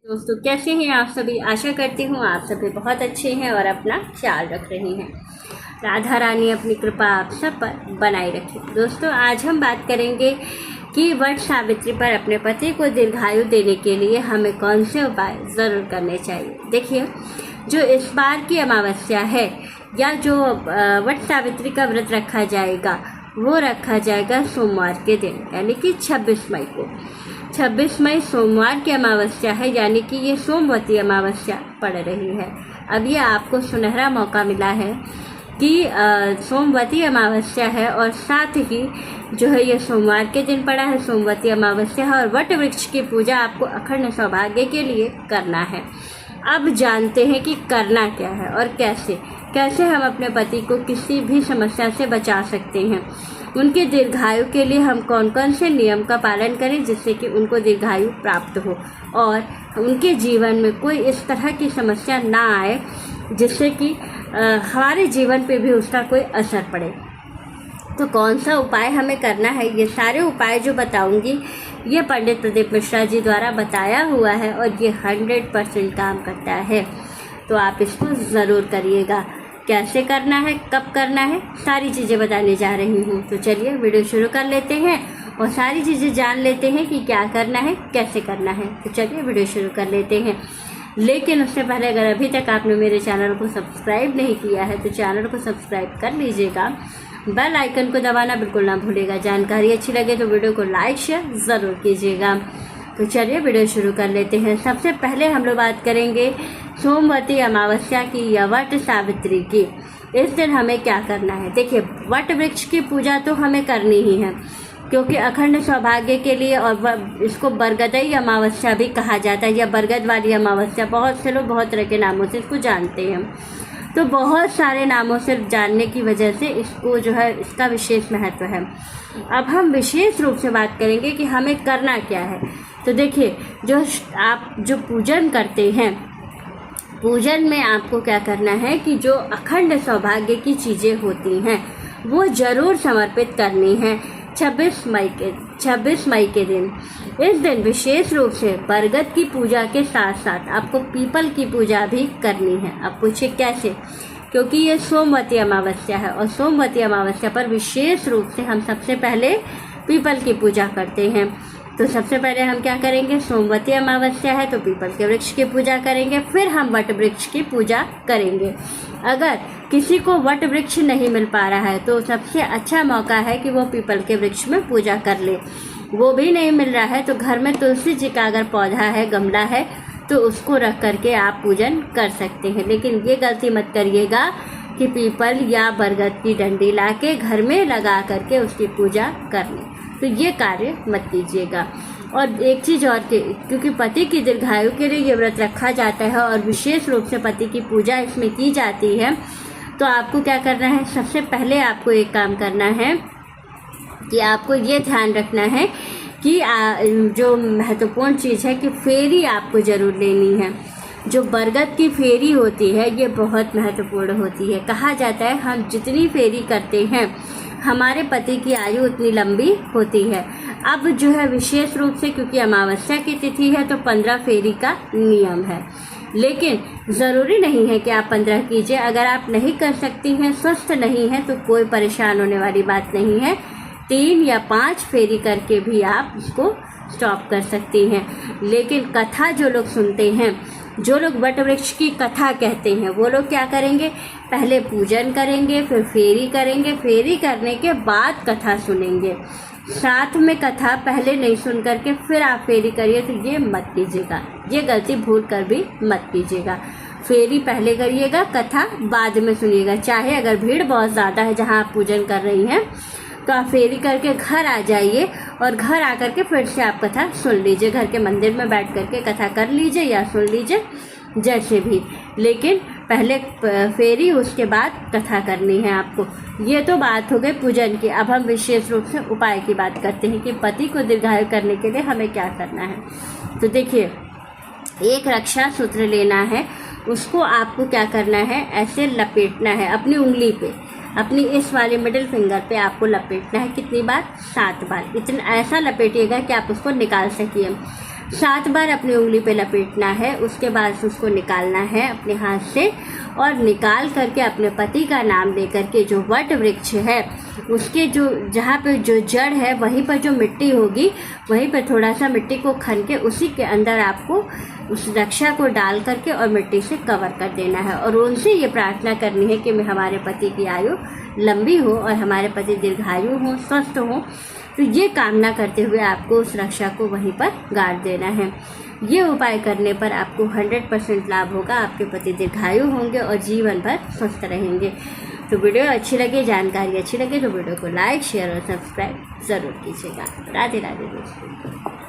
दोस्तों कैसे हैं आप सभी। आशा करती हूँ आप सभी बहुत अच्छे हैं और अपना ख्याल रख रहे हैं। राधा रानी अपनी कृपा आप सब पर बनाए रखे। दोस्तों आज हम बात करेंगे कि वट सावित्री पर अपने पति को दीर्घायु देने के लिए हमें कौन से उपाय ज़रूर करने चाहिए। देखिए, जो इस बार की अमावस्या है या जो वट सावित्री का व्रत रखा जाएगा वो रखा जाएगा सोमवार के दिन, यानी कि 26 मई को। 26 मई सोमवार की अमावस्या है, यानी कि ये सोमवती अमावस्या पड़ रही है। अब ये आपको सुनहरा मौका मिला है कि सोमवती अमावस्या है और साथ ही जो है ये सोमवार के दिन पड़ा है, सोमवती अमावस्या है और वट वृक्ष की पूजा आपको अखंड सौभाग्य के लिए करना है। अब जानते हैं कि करना क्या है और कैसे हम अपने पति को किसी भी समस्या से बचा सकते हैं। उनके दीर्घायु के लिए हम कौन कौन से नियम का पालन करें जिससे कि उनको दीर्घायु प्राप्त हो और उनके जीवन में कोई इस तरह की समस्या ना आए जिससे कि हमारे जीवन पे भी उसका कोई असर पड़े। तो कौन सा उपाय हमें करना है, ये सारे उपाय जो बताऊंगी ये पंडित प्रदीप मिश्रा जी द्वारा बताया हुआ है और ये 100% काम करता है। तो आप इसको ज़रूर करिएगा। कैसे करना है, कब करना है, सारी चीज़ें बताने जा रही हूँ। तो चलिए वीडियो शुरू कर लेते हैं और सारी चीज़ें जान लेते हैं कि क्या करना है, कैसे करना है। तो चलिए वीडियो शुरू कर लेते हैं। लेकिन उससे पहले अगर अभी तक आपने मेरे चैनल को सब्सक्राइब नहीं किया है तो चैनल को सब्सक्राइब कर लीजिएगा। बेल आइकन को दबाना बिल्कुल ना भूलिएगा। जानकारी अच्छी लगे तो वीडियो को लाइक शेयर ज़रूर कीजिएगा। तो चलिए वीडियो शुरू कर लेते हैं। सबसे पहले हम लोग बात करेंगे सोमवती अमावस्या की या वट सावित्री की। इस दिन हमें क्या करना है। देखिए, वट वृक्ष की पूजा तो हमें करनी ही है क्योंकि अखंड सौभाग्य के लिए, और इसको बरगदई अमावस्या भी कहा जाता है या बरगद वाली अमावस्या। बहुत से लोग बहुत तरह के नामों से इसको जानते हैं। तो बहुत सारे नामों से जानने की वजह से इसको जो है इसका विशेष महत्व है। अब हम विशेष रूप से बात करेंगे कि हमें करना क्या है। तो देखिए, आप जो पूजन करते हैं, पूजन में आपको क्या करना है कि जो अखंड सौभाग्य की चीज़ें होती हैं वो ज़रूर समर्पित करनी है 26 मई के दिन। इस दिन विशेष रूप से बरगद की पूजा के साथ साथ आपको पीपल की पूजा भी करनी है। अब पूछिए कैसे, क्योंकि ये सोमवती अमावस्या है और सोमवती अमावस्या पर विशेष रूप से हम सबसे पहले पीपल की पूजा करते हैं। तो सबसे पहले हम क्या करेंगे, सोमवती अमावस्या है तो पीपल के वृक्ष की पूजा करेंगे, फिर हम वट वृक्ष की पूजा करेंगे। अगर किसी को वट वृक्ष नहीं मिल पा रहा है तो सबसे अच्छा मौका है कि वो पीपल के वृक्ष में पूजा कर ले। वो भी नहीं मिल रहा है तो घर में तुलसी जी का अगर पौधा है, गमला है, तो उसको रख करके आप पूजन कर सकते हैं। लेकिन ये गलती मत करिएगा कि पीपल या बरगद की डंडी ला के घर में लगा करके उसकी पूजा कर लें, तो ये कार्य मत कीजिएगा। और एक चीज़ और के, क्योंकि पति की दीर्घायु के लिए ये व्रत रखा जाता है और विशेष रूप से पति की पूजा इसमें की जाती है, तो आपको क्या करना है, सबसे पहले आपको एक काम करना है कि आपको ये ध्यान रखना है कि जो महत्वपूर्ण चीज़ है कि फेरी आपको ज़रूर लेनी है। जो बरगद की फेरी होती है ये बहुत महत्वपूर्ण होती है। कहा जाता है हम जितनी फेरी करते हैं हमारे पति की आयु उतनी लंबी होती है। अब जो है विशेष रूप से क्योंकि अमावस्या की तिथि है तो 15 फेरी का नियम है, लेकिन ज़रूरी नहीं है कि आप 15 कीजिए। अगर आप नहीं कर सकती हैं, स्वस्थ नहीं है, तो कोई परेशान होने वाली बात नहीं है। 3 या 5 फेरी करके भी आप इसको स्टॉप कर सकती हैं। लेकिन कथा जो लोग सुनते हैं, जो लोग वट वृक्ष की कथा कहते हैं, वो लोग क्या करेंगे, पहले पूजन करेंगे, फिर फेरी करेंगे, फेरी करने के बाद कथा सुनेंगे। साथ में कथा पहले नहीं सुन करके फिर आप फेरी करिए, तो ये मत कीजिएगा। ये गलती भूल कर भी मत कीजिएगा। फेरी पहले करिएगा, कथा बाद में सुनिएगा। चाहे अगर भीड़ बहुत ज़्यादा है जहाँ आप पूजन कर रही हैं तो आप फेरी करके घर आ जाइए और घर आकर के फिर से आप कथा सुन लीजिए। घर के मंदिर में बैठ करके कथा कर लीजिए या सुन लीजिए, जैसे भी, लेकिन पहले फेरी उसके बाद कथा करनी है आपको। ये तो बात हो गई पूजन की। अब हम विशेष रूप से उपाय की बात करते हैं कि पति को दीर्घायु करने के लिए हमें क्या करना है। तो देखिए, एक रक्षा सूत्र लेना है, उसको आपको क्या करना है, ऐसे लपेटना है अपनी उंगली पे, अपनी इस वाले मिडिल फिंगर पे आपको लपेटना है। कितनी बार, 7 बार। इतना ऐसा लपेटिएगा कि आप उसको निकाल सकिए। 7 बार अपनी उंगली पे लपेटना है। उसके बाद उसको निकालना है अपने हाथ से और निकाल करके अपने पति का नाम ले करके जो वट वृक्ष है उसके जो जहाँ पे जो जड़ है वहीं पर जो मिट्टी होगी वहीं पर थोड़ा सा मिट्टी को खन के उसी के अंदर आपको उस रक्षा को डाल करके और मिट्टी से कवर कर देना है और उनसे ये प्रार्थना करनी है कि हमारे पति की आयु लंबी हो और हमारे पति दीर्घायु हो, स्वस्थ हो। तो ये कामना करते हुए आपको उस रक्षा को वहीं पर गाड़ देना है। ये उपाय करने पर आपको 100% लाभ होगा। आपके पति दीर्घायु होंगे और जीवन भर स्वस्थ रहेंगे। तो वीडियो अच्छी लगे, जानकारी अच्छी लगे तो वीडियो को लाइक, शेयर और सब्सक्राइब ज़रूर कीजिएगा। राधे राधे दोस्तों।